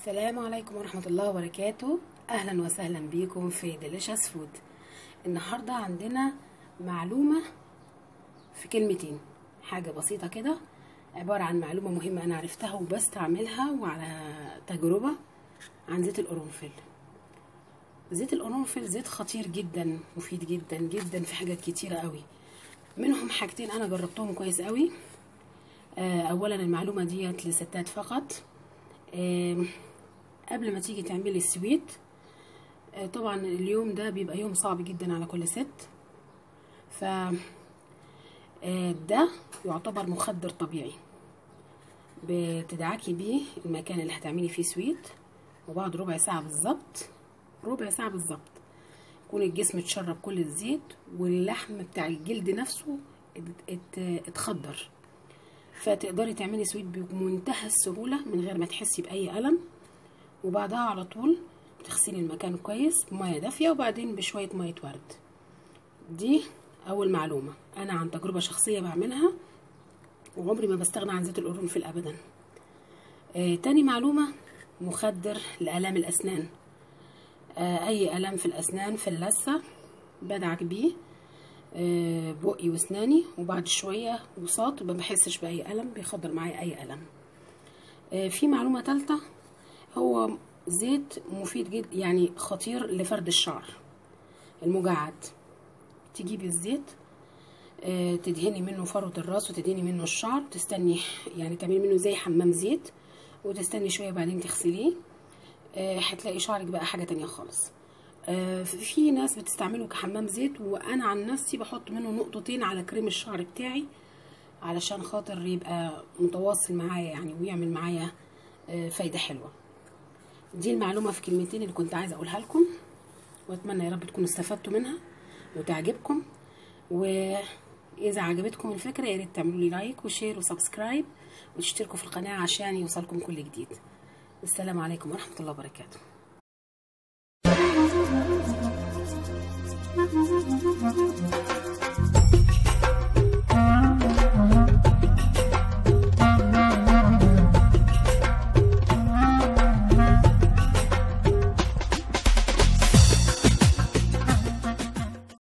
السلام عليكم ورحمة الله وبركاته. أهلا وسهلا بيكم في ديليشس فود. النهاردة عندنا معلومة في كلمتين، حاجة بسيطة كده، عبارة عن معلومة مهمة أنا عرفتها وبستعملها وعلى تجربة عن زيت القرنفل. زيت القرنفل زيت خطير جدا، مفيد جدا جدا في حاجات كتيرة قوي، منهم حاجتين أنا جربتهم كويس قوي. أولا المعلومة ديت للستات فقط. قبل ما تيجي تعملي السويت، طبعا اليوم ده بيبقى يوم صعب جدا على كل ست، ف ده يعتبر مخدر طبيعي بتدعكي بيه المكان اللي هتعملي فيه سويت، وبعد ربع ساعة بالظبط يكون الجسم اتشرب كل الزيت واللحم بتاع الجلد نفسه اتخدر، فتقدري تعملي سويت بمنتهى السهولة من غير ما تحسي بأي ألم. وبعدها على طول تغسلي المكان كويس بميه دافيه وبعدين بشويه ميه ورد. دي اول معلومه انا عن تجربه شخصيه بعملها، وعمري ما بستغنى عن زيت القرنفل ابدا. تاني معلومه، مخدر لآلام الاسنان. اي آلام في الاسنان في اللثه بدعك بيه بقي واسناني، وبعد شويه وساط ما بحسش باي ألم، بيخدر معايا اي ألم. في معلومه ثالثه، هو زيت مفيد جدا، يعني خطير لفرد الشعر المجعد. تجيبي الزيت تدهني منه فروة الراس وتدهني منه الشعر، تستني يعني تعملي منه زي حمام زيت وتستني شوية بعدين تغسليه، هتلاقي شعرك بقى حاجة تانية خالص. في ناس بتستعمله كحمام زيت، وانا عن نفسي بحط منه نقطتين على كريم الشعر بتاعي علشان خاطر يبقى متواصل معايا يعني، ويعمل معايا فايدة حلوة. دي المعلومة في كلمتين اللي كنت عايزة اقولها لكم، واتمنى يا رب تكونوا استفدتوا منها وتعجبكم. واذا عجبتكم الفكرة يا ريت تعملوا لي لايك وشير وسبسكرايب وتشتركوا في القناة عشان يوصلكم كل جديد. السلام عليكم ورحمة الله وبركاته.